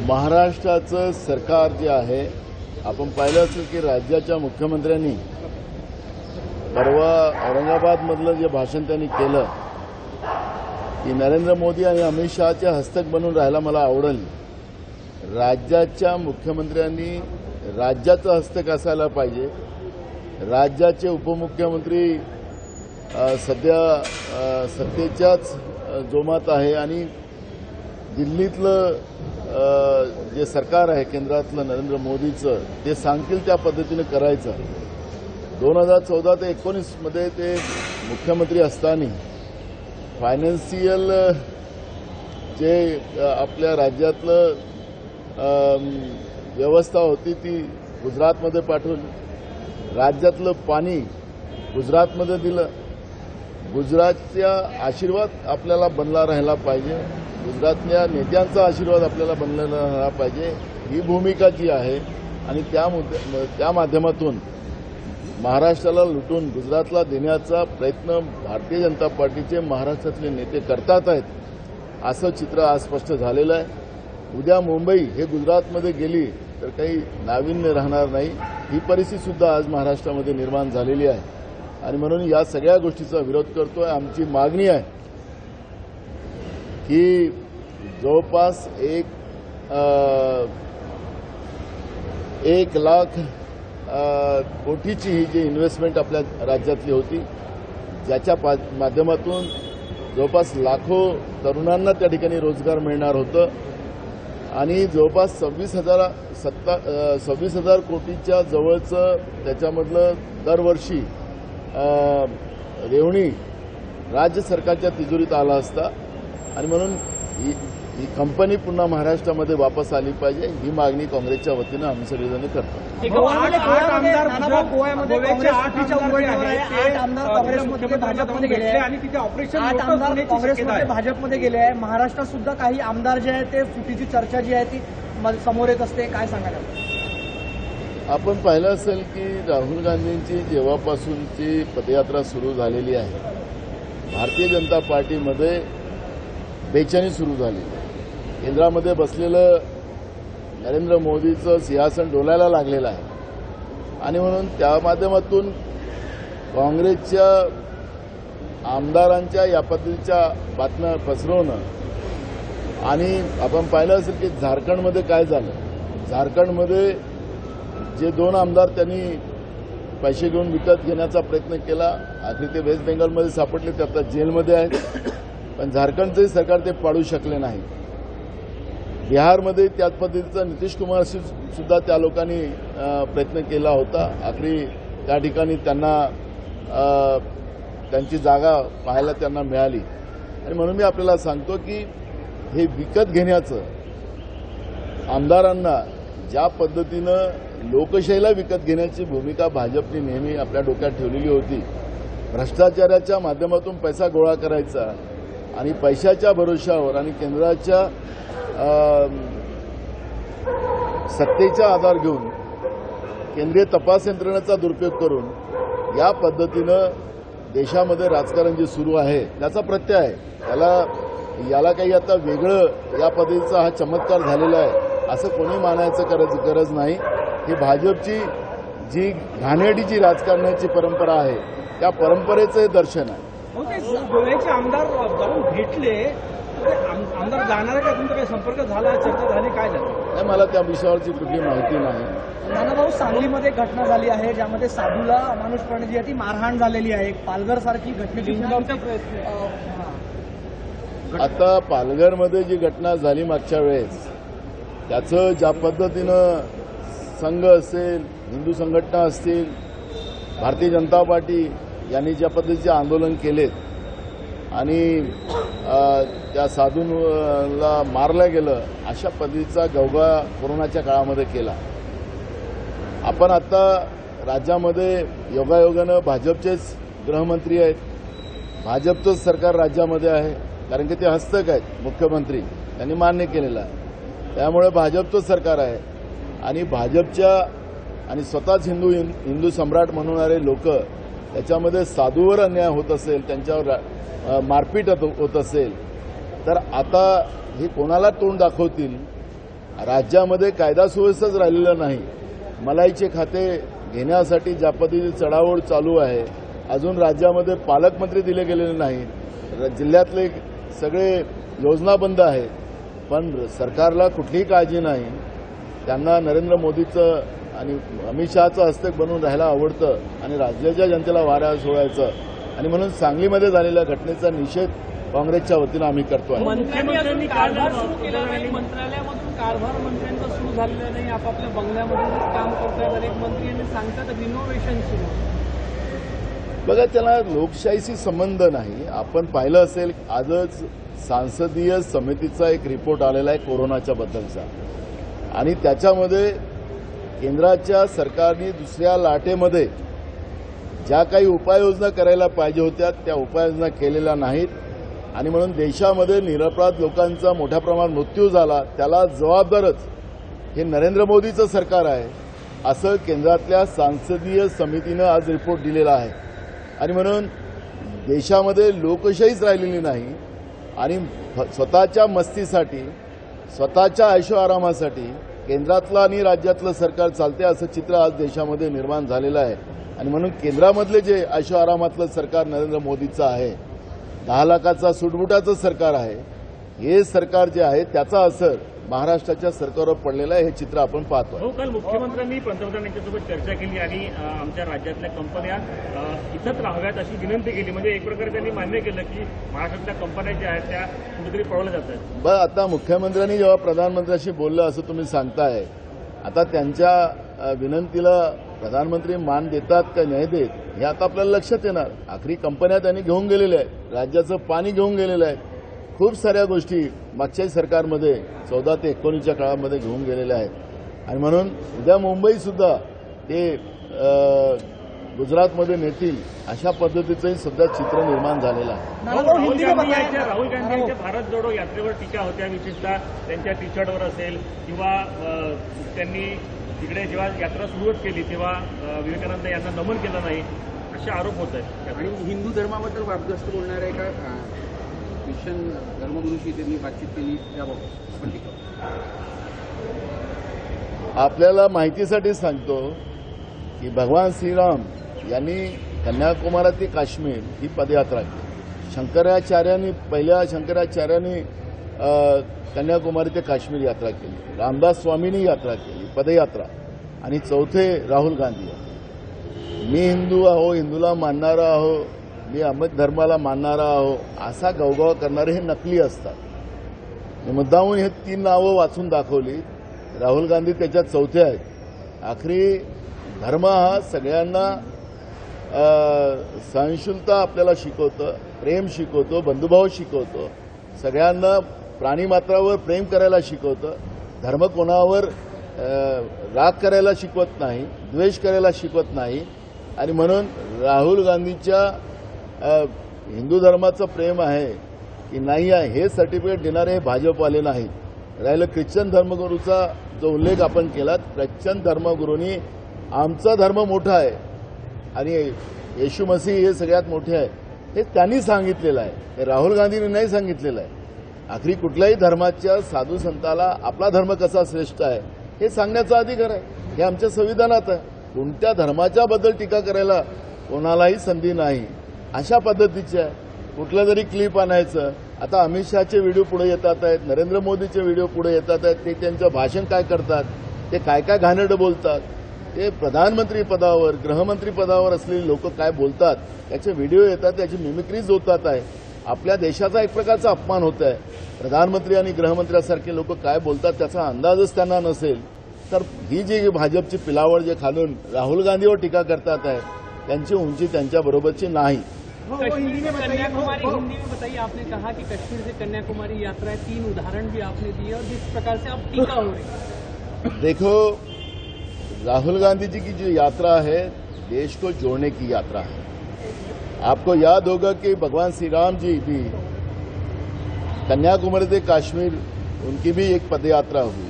महाराष्ट्राचं सरकार जे आहे, आपण पाहिलं असेल की राज्याच्या मुख्यमंत्र्यांनी परवा औरंगाबादमधलं जे भाषण त्यांनी केलं की नरेंद्र मोदी आणि अमित शहाचे हस्तक बनून राहायला मला आवडेल. राज्याच्या मुख्यमंत्र्यांनी राज्याचं हस्तक असायला पाहिजे. राज्याचे उपमुख्यमंत्री सध्या सत्तेच्याच जोमात आहे आणि दिल्लीतलं जे सरकार आहे केंद्रातलं नरेंद्र मोदीचं ते सांगतील त्या पद्धतीने करायचं. 2014 ते 19 मध्ये ते मुख्यमंत्री असताना फायनान्शियल जे आपल्या राज्यातलं व्यवस्था होती ती गुजरातमध्ये पाठवली. राज्यातलं पाणी गुजरातमध्ये दिलं. गुजरातचा आशीर्वाद आपल्याला बनला राहिला पाहिजे. गुजरातल्या नेत्यांचा आशीर्वाद आपल्याला बनलेला राहिला पाहिजे. ही भूमिका जी आहे आणि त्या माध्यमातून महाराष्ट्राला लुटून गुजरातला देण्याचा प्रयत्न भारतीय जनता पार्टीचे महाराष्ट्रातले नेते करतात आहेत, असं चित्र आज स्पष्ट झालेलं आहे. उद्या मुंबई हे गुजरातमध्ये गेली तर काही नाविन्य राहणार नाही. ही परिस्थिती सुद्धा आज महाराष्ट्रामध्ये निर्माण झालेली आहे आणि म्हणून या सगळ्या गोष्टीचा विरोध करतोय. आमची मागणी आहे की जवळपास 1 लाख कोटीची ही जी इन्व्हेस्टमेंट आपल्या राज्यातली होती, ज्याच्या माध्यमातून जवळपास लाखो तरुणांना त्या ठिकाणी रोजगार मिळणार होतं आणि जवळपास 26,000 कोटीच्या जवळचं त्याच्यामधलं दरवर्षी रेवणी राज्य सरकारच्या तिजोरीत आला असता आणि म्हणून ही कंपनी पुन्हा महाराष्ट्रामध्ये वापस आली पाहिजे. ही मागणी काँग्रेसच्या वतीनं आम्ही सगळेजण करतो. भाजपमध्ये गेले आहे. महाराष्ट्रात सुद्धा काही आमदार जे आहे ते फुटीची चर्चा जी आहे ती समोर येत असते. काय सांगाल? आपण पाहिलं असेल की राहुल गांधींची जेव्हापासूनची पदयात्रा सुरू झालेली आहे, भारतीय जनता पार्टीमध्ये बेचैनी सुरू झाली. केंद्रामध्ये बसलेलं नरेंद्र मोदीचं सिंहासन डोलायला लागलेलं आहे आणि म्हणून त्या माध्यमातून काँग्रेसच्या आमदारांच्या या पद्धतीच्या बातम्या पसरवणं आणि आपण पाहिलं असेल की झारखंडमध्ये काय झालं. झारखंडमध्ये जे 2 आमदार त्यांनी पैसे घेऊन विकत घेण्याचा प्रयत्न केला, आखरी ते वेस्ट बेंगॉलमध्ये सापडले, ते आता जेलमध्ये आहेत. पण झारखंडचे सरकार ते पाडू शकले नाही. बिहारमध्ये त्याच पद्धतीचा नितीश कुमार सुद्धा त्या लोकांनी प्रयत्न केला होता. आखरी त्या ठिकाणी त्यांना त्यांची जागा पाहायला त्यांना मिळाली आणि म्हणून मी आपल्याला सांगतो की हे विकत घेण्याचं आमदारांना ज्या पद्धतीनं लोकशाहीला विकत घेण्याची भूमिका भाजपने नेहमी आपल्या डोक्यात ठेवलेली होती, भ्रष्टाचाराच्या माध्यमातून पैसा गोळा करायचा आणि पैशाच्या भरोशावर आणि केंद्राच्या सत्तेचा आधार घेऊन केंद्रीय तपास यंत्रणेचा दुरुपयोग करून या पद्धतीनं देशामध्ये राजकारण जे सुरू आहे त्याचा प्रत्यय आहे. याला काही आता वेगळं या पद्धतीचा हा चमत्कार झालेला आहे असं कोणी मानायचं गरज नाही. ही भाजपची जी घाणेरडीची राजकारणाची परंपरा आहे त्या परंपरेचं हे दर्शन आहे. गोव्याचे आमदार जाऊन भेटले, आमदार जाणार का? तुमचा काही संपर्क झाला, चर्चा झाली, काय झालं? नाही, मला त्या विषयावरची कुठली माहिती नाही. नानाभाऊ, सांगलीमध्ये घटना झाली आहे ज्यामध्ये साधूला अमानुषपणे जी आहे ती मारहाण झालेली आहे. पालघर सारखी घटनेची आता पालघरमध्ये जी घटना झाली मागच्या वेळेस, त्याचं ज्या पद्धतीनं संघ असेल, हिंदू संघटना असतील, भारतीय जनता पार्टी यांनी ज्या पद्धतीचे आंदोलन केलेत आणि त्या साधूला मारलं गेलं, अशा पद्धतीचा गवगा कोरोनाच्या काळामध्ये केला. आपण आता राज्यामध्ये योगायोगानं भाजपचेच गृहमंत्री आहेत, भाजपचंच सरकार राज्यामध्ये आहे, कारण की ते हस्तक आहेत मुख्यमंत्री, त्यांनी मान्य केलेलं आहे. त्यामुळे भाजपचं सरकार आहे आणि भाजपच्या आणि स्वतःच हिंदू सम्राट म्हणणारे लोक त्याच्यामध्ये साधूवर अन्याय होत असेल, त्यांच्यावर मारपीट होत असेल, तर आता हे कोणाला तोंड दाखवतील राज्यामध्ये कायदा सुव्यवस्थाच राहिलेला नाही. मलाईचे खाते घेण्यासाठी ज्या पद्धतीची चढाओढ चालू आहे, अजून राज्यामध्ये पालकमंत्री दिले गेलेले नाहीत. जिल्ह्यातले सगळे योजना बंद आहेत. पण सरकारला कुठलीही काळजी नाही. त्यांना नरेंद्र मोदीचं आणि अमित शहाचं हस्तक बनून राहायला आवडतं आणि राज्याच्या जनतेला वाऱ्यावर सोडायचं. आणि म्हणून सांगलीमध्ये झालेल्या घटनेचा निषेध काँग्रेसच्या वतीनं आम्ही करतो आहे. मुख्यमंत्र्यांनी कारभार सुरू केला नाही, मंत्रालयामधून कारभार मंत्र्यांचा सुरू झालेला नाही, आपापल्या बंगल्यामधून काम करतायत. अनेक मंत्री यांनी सांगतात रिनोव्हेशन सुरू. बघा, त्याला लोकशाहीशी संबंध नाही. आपण पाहिलं असेल, आजच संसदीय समितीचा एक रिपोर्ट आलेला आहे कोरोनाच्या बद्दलचा, आणि त्याच्यामध्ये केंद्राच्या सरकारने दुसऱ्या लाटेमध्ये ज्या काही उपाययोजना करायला पाहिजे होत्या त्या उपाययोजना केलेल्या नाहीत. आणि म्हणून देशामध्ये निरपराध लोकांचा मोठ्या प्रमाणात मृत्यू झाला. त्याला जबाबदारच हे नरेंद्र मोदीचं सरकार आहे, असं केंद्रातल्या संसदीय समितीनं आज रिपोर्ट दिलेला आहे. आणि म्हणून देशामध्ये लोकशाहीच राहिलेली नाही आणि स्वतःच्या मस्तीसाठी, स्वतःच्या ऐशोआरामासाठी केंद्रातलं आणि राज्यातलं सरकार चालते असं चित्र आज देशामध्ये निर्माण झालेलं आहे. आणि म्हणून केंद्रामधले जे ऐशोआरामातलं सरकार नरेंद्र मोदीचं आहे, 10 लाखाचा सुटबुटाचं सरकार आहे, हे सरकार जे आहे त्याचा असर महाराष्ट्राच्या सरकारवर पडलेला आहे. हे चित्र आपण पाहतो. हो, काल मुख्यमंत्र्यांनी पंतप्रधानांच्यासोबत चर्चा केली आणि आमच्या राज्यातल्या कंपन्या इथंच राहाव्यात अशी विनंती केली. म्हणजे एक प्रकारे त्यांनी मान्य केलं की महाराष्ट्रातल्या कंपन्या ज्या आहेत त्या कुठेतरी पळवल्या जात आहेत. बरं, आता मुख्यमंत्र्यांनी जेव्हा प्रधानमंत्र्यांशी बोललं असं तुम्ही सांगताय, आता त्यांच्या विनंतीला प्रधानमंत्री मान देतात का नाही देत हे आता आपल्याला लक्षात येणार. आखरी कंपन्या त्यांनी घेऊन गेलेल्या आहेत, राज्याचं पाणी घेऊन गेलेलं आहे, खूप साऱ्या गोष्टी मागच्याही सरकारमध्ये 14 ते 19च्या काळामध्ये घेऊन गेलेल्या आहेत. आणि म्हणून उद्या मुंबईसुद्धा ते गुजरातमध्ये नेतील अशा पद्धतीचंही सध्या चित्र निर्माण झालेलं आहे. राहुल गांधी यांच्या भारत जोडो यात्रेवर टीका होत्या, विशेषतः त्यांच्या टी शर्टवर असेल किंवा त्यांनी तिकडे जेव्हा यात्रा सुरुवात केली तेव्हा विवेकानंद यांना नमन केलं नाही असे आरोप होत आहेत. आणि हिंदू धर्माबद्दल वादग्रस्त बोलणार आहे का ख्रिश्चन धर्मगुरूशी त्यांनी बातचीत केली त्याबाबत आपण टीका. आपल्याला माहितीसाठी सांगतो की भगवान श्रीराम यांनी कन्याकुमारी ते काश्मीर ही पदयात्रा केली. शंकराचार्यांनी पहिल्या शंकराचार्यांनी कन्याकुमारी ते काश्मीर यात्रा केली. रामदास स्वामींनी यात्रा केली, पदयात्रा. आणि चौथे राहुल गांधी. मी हिंदू आहो, हिंदूला मानणारा आहो, मी अमित धर्माला मानणारा आहो असा गवगवा करणारे हे नकली असतात. मुद्दामून हे 3 नावं वाचून दाखवली. राहुल गांधी त्याच्यात चौथे आहेत. आखरी धर्म हा सगळ्यांना सहनशीलता आपल्याला शिकवतं, प्रेम शिकवतो, बंधुभाव शिकवतो, सगळ्यांना प्राणीमात्रावर प्रेम करायला शिकवतं. धर्म कोणावर राग करायला शिकवत नाही, द्वेष करायला शिकवत नाही. आणि म्हणून राहुल गांधीच्या हिंदू धर्माचं प्रेम आहे की नाही आहे हे सर्टिफिकेट देणारे हे भाजपवाले नाहीत. राहिलं ख्रिश्चन धर्मगुरूचा जो उल्लेख आपण केला, ख्रिश्चन धर्मगुरूंनी आमचा धर्म मोठा आहे आणि येशू मसीह हे सगळ्यात मोठे आहे हे त्यांनी सांगितलेलं आहे, हे राहुल गांधींनी नाही सांगितलेलं आहे. आखरी कुठल्याही धर्माच्या साधू संताला आपला धर्म कसा श्रेष्ठ आहे हे सांगण्याचा अधिकार आहे. हे आमच्या संविधानात आहे. कोणत्या धर्माच्या बद्दल टीका करायला कोणालाही संधी नाही. अशा पद्धतीचे आहे. कुठलं जरी क्लिप आणायचं. आता अमित शहाचे व्हिडिओ पुढे येतात आहेत, नरेंद्र मोदीचे व्हिडिओ पुढे येतात आहेत. ते त्यांचं भाषण काय करतात, ते काय काय घाणेरडं बोलतात, ते प्रधानमंत्री पदावर गृहमंत्री पदावर असलेली लोक काय बोलतात त्याचे व्हिडिओ येतात, त्याची मिमिक्रीज होतात आहे. आपल्या देशाचा एक प्रकारचा अपमान होत आहे. प्रधानमंत्री आणि गृहमंत्र्यासारखे लोक काय बोलतात त्याचा अंदाजच त्यांना नसेल तर ही जी भाजपची पिलावळ जे खालून राहुल गांधीवर टीका करतात आहे त्यांची उंची त्यांच्या बरोबरची नाही. कश्मीर से कन्याकुमारी, हिंदी में बताइए, आपने कहा कि कश्मीर से कन्याकुमारी यात्रा है, 3 उदाहरण भी आपने दिए और जिस प्रकार से आप टीका हो रही है. देखो, राहुल गांधी जी की जो यात्रा है देश को जोड़ने की यात्रा है. आपको याद होगा कि भगवान श्री राम जी भी कन्याकुमारी से कश्मीर उनकी भी एक पदयात्रा हुई.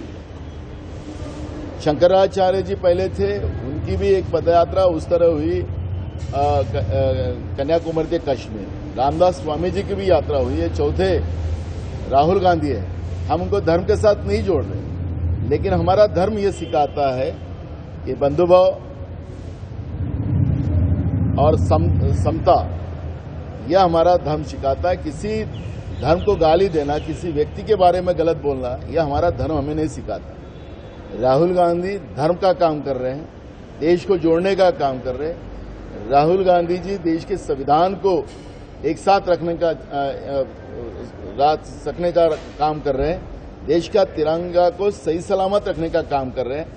शंकराचार्य जी पहले थे, उनकी भी एक पदयात्रा उस तरह हुई कन्याकुमारी से कश्मीर. रामदास स्वामी जी की भी यात्रा हुई है. चौथे राहुल गांधी है. हम उनको धर्म के साथ नहीं जोड़ रहे, लेकिन हमारा धर्म ये सिखाता है कि बंधुभाव और समता, यह हमारा धर्म सिखाता है। किसी धर्म को गाली देना, किसी व्यक्ति के बारे में गलत बोलना, यह हमारा धर्म हमें नहीं सिखाता। राहुल गांधी धर्म का काम कर रहे हैं, देश को जोड़ने का काम कर रहे हैं। राहुल गांधी जी देश के संविधान को एक साथ रखने का काम कर रहे हैं, देश का तिरंगा को सही सलामत रखने का काम कर रहे हैं।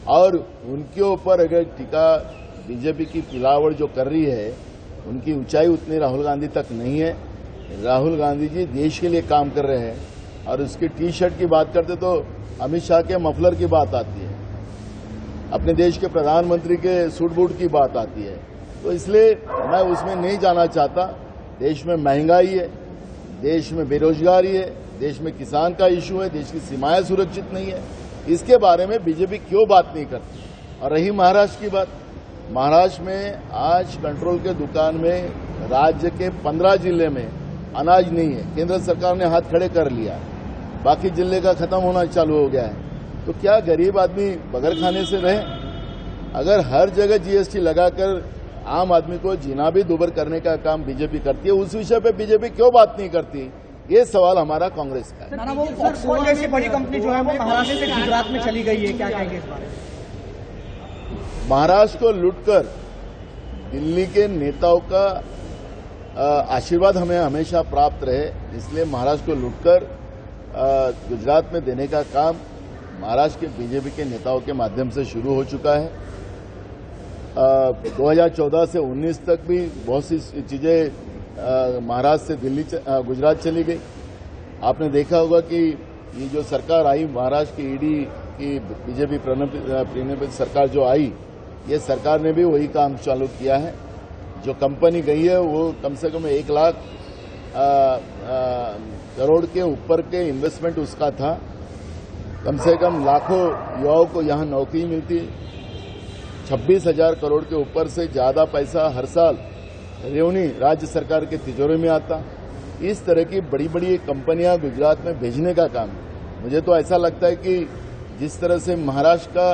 और उनके ऊपर अगर टीका बीजेपी की पिलावट जो कर रही है, उनकी ऊंचाई उतनी राहुल गांधी तक नहीं है। राहुल गांधी जी देश के लिए काम कर रहे हैं। और उसकी टी शर्ट की बात करते तो अमित शाह के मफलर की बात आती है, अपने देश के प्रधानमंत्री के सूट बूट की बात आती है। तो इसलिए मैं उसमें नहीं जाना चाहता। देश में महंगाई है, देश में बेरोजगारी है, देश में किसान का इशू है, देश की सीमाएं सुरक्षित नहीं है। इसके बारे में बीजेपी क्यों बात नहीं करती। और रही महाराष्ट्र की बात, महाराष्ट्र में आज कंट्रोल के दुकान में राज्य के 15 जिले में अनाज नहीं है। केंद्र सरकार ने हाथ खड़े कर लिया, बाकी जिले का खत्म होना चालू हो गया है। तो क्या गरीब आदमी बगैर खाने से रहे? अगर हर जगह जीएसटी लगाकर आम आदमी को जीना भी दुभर करने का काम बीजेपी करती है, उस विषय पे बीजेपी क्यों बात नहीं करती? ये सवाल हमारा कांग्रेस का है। वो फॉक्सकॉन जैसी बड़ी कंपनी जो है वो महाराष्ट्र से गुजरात में चली गई है, क्या कहेंगे इस बारे में? महाराष्ट्र को लूटकर दिल्ली के नेताओं का आशीर्वाद हमें हमेशा प्राप्त रहे, इसलिए महाराष्ट्र को लूटकर गुजरात में देने का काम महाराष्ट्र के बीजेपी के नेताओं के माध्यम से शुरू हो चुका है। 2014 से 19 तक भी बहुत सी चीजें महाराष्ट्र से गुजरात चली गई। आपने देखा होगा कि ये जो सरकार आई महाराष्ट्र की ईडी की बीजेपी प्रणीत सरकार जो आई, ये सरकार ने भी वही काम चालू किया है। जो कंपनी गई है वो कम से कम 1 लाख करोड़ के ऊपर के इन्वेस्टमेंट उसका था। कम से कम लाखों युवाओं को यहाँ नौकरी मिलती। 26,000 करोड़ के ऊपर से ज्यादा पैसा हर साल रेवन्यू राज्य सरकार के तिजोरी में आता। इस तरह की बड़ी बड़ी कंपनियां गुजरात में भेजने का काम है। मुझे तो ऐसा लगता है कि जिस तरह से महाराष्ट्र का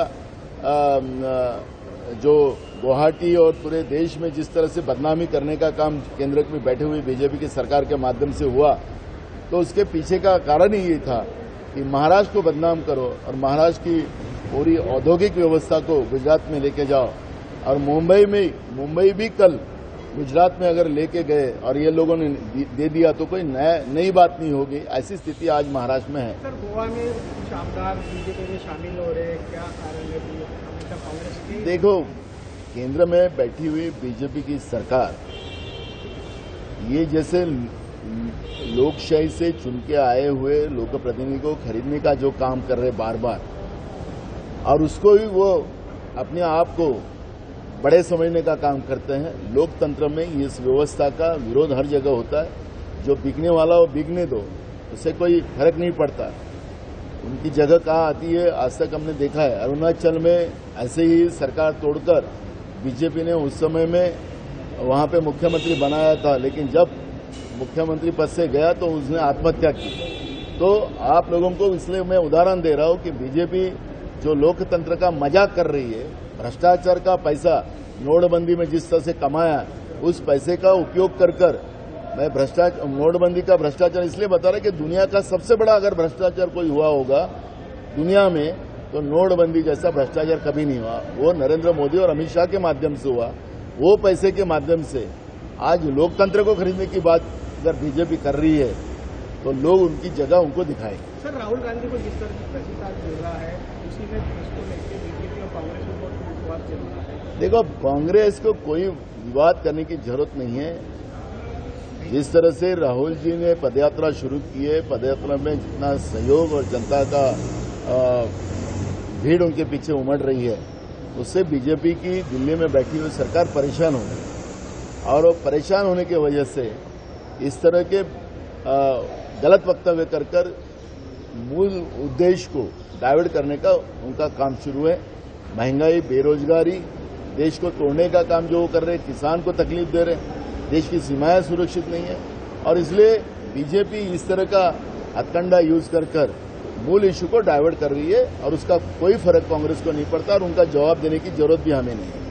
जो गुवाहाटी और पूरे देश में जिस तरह से बदनामी करने का काम केंद्र में बैठे हुए बीजेपी की सरकार के माध्यम से हुआ, तो उसके पीछे का कारण ही ये था कि महाराष्ट्र को बदनाम करो और महाराष्ट्र की पूरी औद्योगिक व्यवस्था को गुजरात में लेके जाओ। और मुंबई भी कल गुजरात में अगर लेके गए और ये लोगों ने दे दिया तो कोई नई बात नहीं होगी। ऐसी स्थिति आज महाराष्ट्र में है। सर, गोवा में शानदार बीजेपी में शामिल हो रहे, क्या कारण है? हमेशा कांग्रेस की देखो, केंद्र में बैठी हुई बीजेपी की सरकार ये जैसे लोकशाही से चुन के आए हुए लोक प्रतिनिधि को खरीदने का जो काम कर रहे बार बार, और उसको भी वो अपने आप को बड़े समझने का काम करते हैं। लोकतंत्र में इस व्यवस्था का विरोध हर जगह होता है। जो बिकने वाला वो बिकने दो, उससे कोई फर्क नहीं पड़ता। उनकी जगह कहाँ आती है आज तक हमने देखा है। अरुणाचल में ऐसे ही सरकार तोड़कर बीजेपी ने उस समय में वहां पे मुख्यमंत्री बनाया था, लेकिन जब मुख्यमंत्री पद से गया तो उसने आत्महत्या की। तो आप लोगों को इसलिए मैं उदाहरण दे रहा हूं कि बीजेपी जो लोकतंत्र का मजाक कर रही है, भ्रष्टाचार का पैसा नोटबंदी में जिस तरह से कमाया, उस पैसे का उपयोग कर मैं नोटबंदी का भ्रष्टाचार इसलिए बता रहा कि दुनिया का सबसे बड़ा अगर भ्रष्टाचार कोई हुआ होगा दुनिया में तो नोटबंदी जैसा भ्रष्टाचार कभी नहीं हुआ। वो नरेंद्र मोदी और अमित शाह के माध्यम से हुआ। वो पैसे के माध्यम से आज लोकतंत्र को खरीदने की बात अगर बीजेपी कर रही है तो लोग उनकी जगह उनको दिखाएं। सर, राहुल गांधी को जिस तरह की प्रतिष्ठा मिल रहा है, उसी में इसको लेकर बीजेपी और कांग्रेस में बहुत विवाद चल रहा है। देखो, कांग्रेस को कोई विवाद करने की जरूरत नहीं है। जिस तरह से राहुल जी ने पदयात्रा शुरू की है, पदयात्रा में जितना सहयोग और जनता का भीड़ उनके पीछे उमड़ रही है, उससे बीजेपी की दिल्ली में बैठी हुई सरकार परेशान हो गई। और वो परेशान होने की वजह से इस तरह के गलत वक्तव्य कर मूल उद्देश्य को डाइवर्ट करने का उनका काम शुरू है। महंगाई, बेरोजगारी, देश को तोड़ने का काम जो वो कर रहे हैं, किसान को तकलीफ दे रहे हैं, देश की सीमाएं सुरक्षित नहीं है। और इसलिए बीजेपी इस तरह का हथकंडा यूज कर मूल इशू को डाइवर्ट कर रही है और उसका कोई फर्क कांग्रेस को नहीं पड़ता और उनका जवाब देने की जरूरत भी हमें नहीं है।